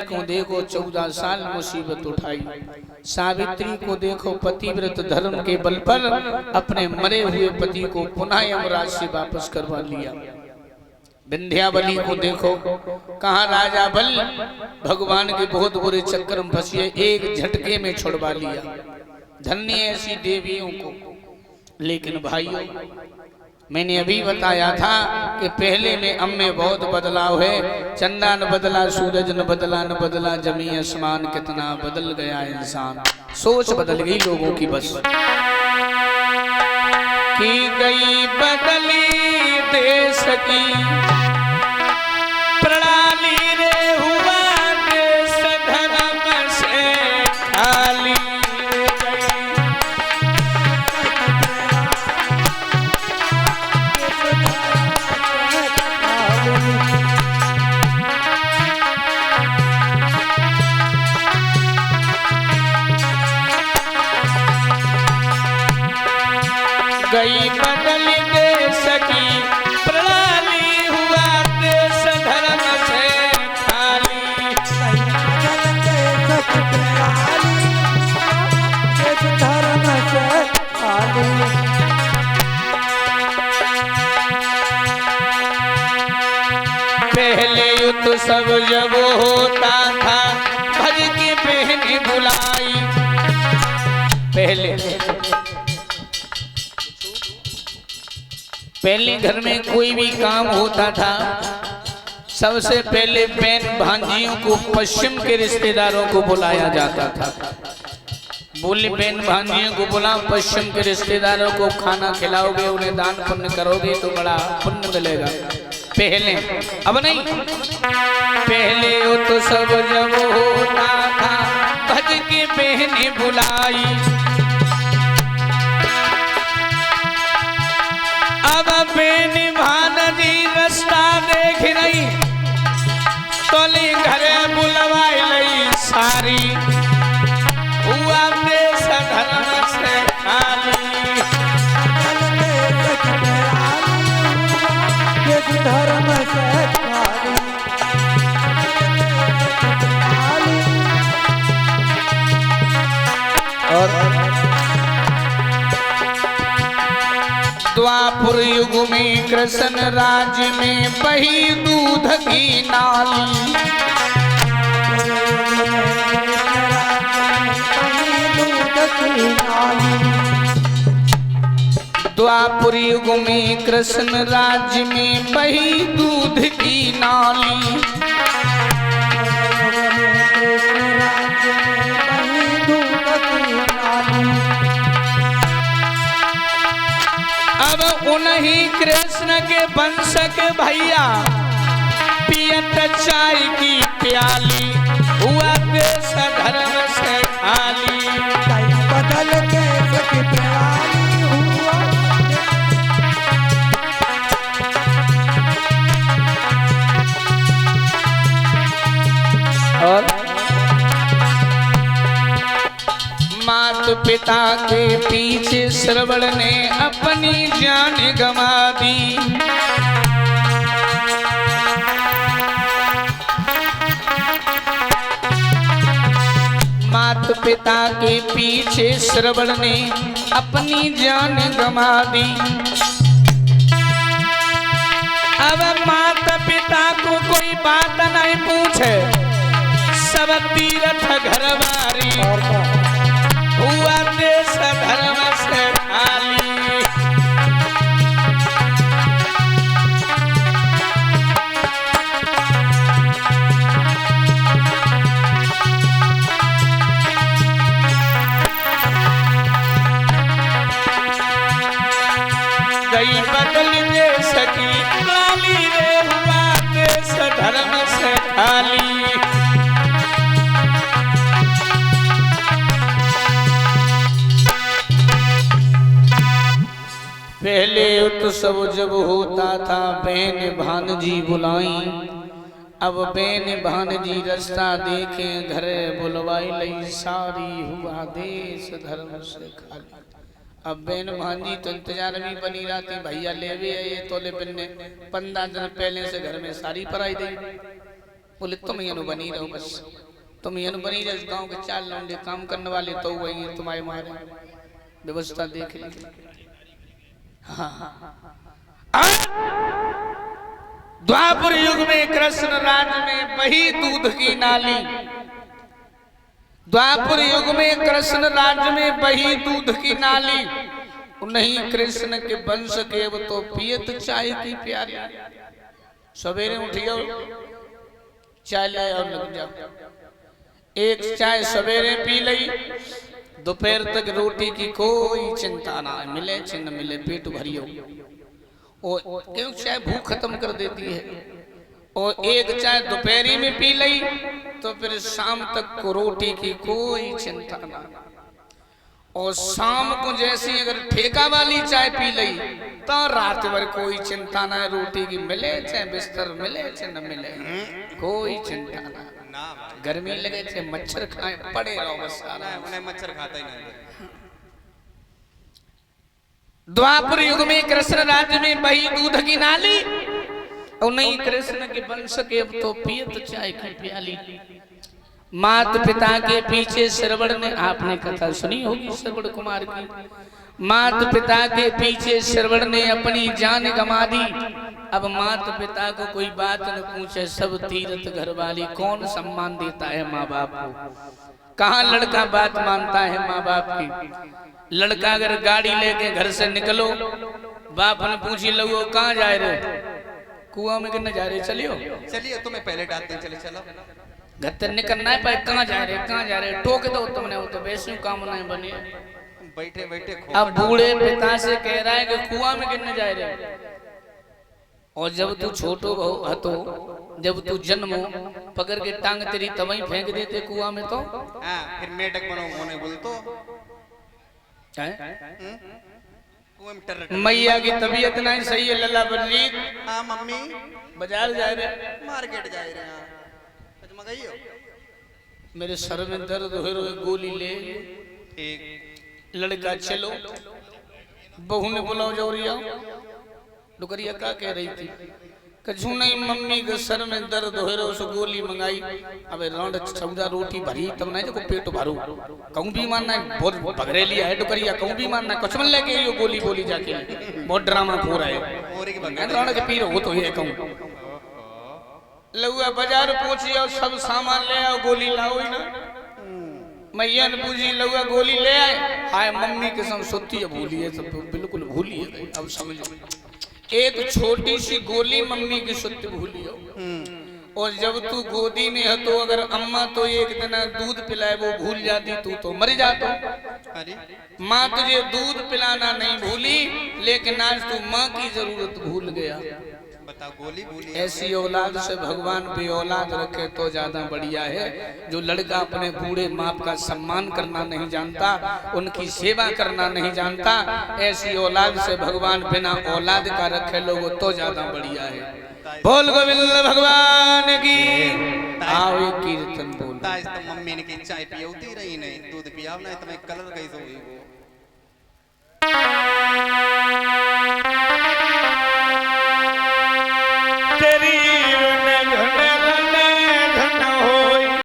को देखो 14 साल मुसीबत उठाई। सावित्री को देखो पतिव्रत धर्म के बल पर अपने मरे हुए पति को पुनः यमराज से वापस करवा लिया। विंध्यावली को देखो, कहा राजा बल भगवान के बहुत बुरे चक्कर में फंसी, एक झटके में छुड़वा लिया। धन्य ऐसी देवियों को। लेकिन भाइयों, मैंने अभी बताया था कि पहले में अब में बहुत बदलाव है। चंदा न बदला, सूरज न बदला, न बदला जमी आसमान, कितना बदल गया इंसान। सोच बदल गई लोगों की बस। की गई बदली देश की प्रणाली रे, हुआ देश धर्म से खाली। गई बदल देश की प्रणाली, हुआ देश धर्म से खाली। देश धर्म से खाली। पहले युद्ध सब जब होता था, भज की बहन बुलाई। पहले घर में कोई भी काम होता था, सबसे पहले बहन भांजियों को, पश्चिम के रिश्तेदारों को बुलाया जाता था। बोले बहन भांजियों को बुला, पश्चिम के रिश्तेदारों को खाना खिलाओगे, उन्हें दान पुण्य करोगे तो बड़ा पुण्य मिलेगा। पहले, अब नहीं, पहले वो तो सब जब होता था, भज के बहन बुलाई। अब बेन भानजी रास्ता देख रही, तोली घरे बुलवाई लई सारी। हुआ देश धर्म से खाली। देश धर्म से खाली। और द्वापुर युग में कृष्ण राज्य में बही दूध की नाली। द्वापुर युग में कृष्ण राज्य में बही दूध की नाली। अब उन्हीं कृष्ण के वंश के भैया पियत चाय की प्याली। हुआ देश धर्म से खाली। बदल देश की प्याली, हुआ और मात पिता के पीछे श्रवण ने अपनी जान गंवा दी। मात पिता के पीछे श्रवण ने अपनी जान गंवा दी। अब माता पिता को कोई बात नहीं पूछे, सब तीर्थ घरवारी। हुआ देश धर्म से खाली। गई बदल देश की प्रणाली रे, हुआ देश धर्म से खाली। पहले उत्सव जब होता था, बहन भानजी बुलाई। अब बहन भानजी रास्ता देखे, घरे बुलवाई लई सारी। हुआ देश धर्म से खाली। अब बहन भांजी तो इंतजार में बनी रहती, भैया ले भी ये तोले बिन्ने 15 दिन पहले से घर में सारी पराई दी। बोले तुम यनु बनी रहो, बस तुम यनु बनी रहो। गांव के 4 लौंडे काम करने वाले तो वही हैं, तुम्हारे मारे व्यवस्था देख ली। हाँ, द्वापर युग में कृष्ण राज में बही दूध की नाली। द्वापर युग में कृष्ण राज में बही दूध की नाली। नहीं कृष्ण के वंश के वो तो पियत चाय की प्याली। सवेरे उठियो चाय ले और लग जाओ। एक चाय सवेरे पी लई, दोपहर तक रोटी की कोई चिंता ना, मिले चिन्ह मिले पेट भरियो। और क्यों चाय भूख खत्म कर देती है। और एक चाय दोपहरी में पी लई तो फिर शाम तक को रोटी की कोई चिंता ना। और शाम को जैसी अगर ठेका वाली चाय पी लई तो रात भर कोई चिंता ना, रोटी की मिले चाहे बिस्तर मिले चाहे न मिले, कोई चिंता ना। गर्मी लगे चाहे मच्छर खाए पड़े रहो, बस उन्हें मच्छर खाता ही नहीं। द्वापर युग में कृष्ण राज्य में बही दूध की नाली। और नहीं कृष्ण के वंश के तो पियत चाय की प्याली। मात पिता के पीछे श्रवण ने, आपने कथा सुनी होगी श्रवण कुमार की। मात पिता के पीछे श्रवण ने अपनी जान गंवा दी। अब मात पिता को कोई बात न पूछे, सब तीर्थ घर वाली। कौन सम्मान देता है माँ बाप को? कहाँ लड़का बात मानता है माँ बाप की? लड़का अगर गाड़ी लेके घर से निकलो, बाप ने पूछी लो कहाँ जा रहे? कुआं में गिरने जा रहे, चलियो चलिए तुम्हें पहले डालते हैं, चले चलो। घर से निकलना है, पर कहाँ जा रहे कहाँ जा रहे? टोक दो तुमने, वो तो वैसे काम नहीं बने। बैठे बैठे अब बूढ़े पिता से कह रहा है कि कुआं में गिरने जा रहे। और जब तू छोटो हतो, जब तू जन्मो, पकड़ के टांग तेरी तवई फेंक देते कुआं में। तो फिर मेढक बनो होने बोल तो मैया की तबीयत नहीं सही है लल्ला बलजीत। हाँ मम्मी बाजार जा रहे, मार्केट जा रहे हैं। मेरे सर में दर्द हो रहा है, गोली ले। ठीक लड़का चलो, बहू ने बुलाओ जौरिया। डुकरिया क्या कह रही थी? कछु नहीं मम्मी के सर में दर्द हो रहा, उस गोली मंगाई। अबे रौंड सौदा रोटी भरी तब नहीं को पेट भरू। कहूँ भी मानना है, बहुत भगरे लिया है डुकरिया। कहूँ भी मानना है, कछमन लेके यो गोली बोली जाके बहुत ड्रामा खो रहा है। रौंड के पीर हो तो ये कहूँ लहुआ बाजार पहुंची और सब सामान ले आओ, गोली लाओ ही ना। मैया ने पूछी लहुआ गोली ले आए? हाय मम्मी के संग सोती है, भूली है सब, बिल्कुल भूली है। अब समझो, एक छोटी सी गोली मम्मी की सुत्ती भूली हो। और जब तू गोदी में है तो अगर अम्मा तो एक दिन दूध पिलाए वो भूल जाती, तू तो मर जाता। माँ तुझे दूध पिलाना नहीं भूली, लेकिन आज तू माँ की जरूरत भूल गया। गोली भूली। ऐसी औलाद से भगवान भी औलाद रखे तो ज्यादा बढ़िया है। जो लड़का अपने बूढ़े माप का सम्मान करना नहीं जानता, उनकी सेवा करना नहीं जानता, ऐसी औलाद से भगवान बिना औलाद का रखे लोगों तो ज्यादा बढ़िया है। बोल गोविंद भगवान की। आओ एक कीर्तन बोल। तो मम्मी ने की चाय पियाती रही नहीं, दूध पियाव नहीं, तुम्हें कलर कैसे हुई वो?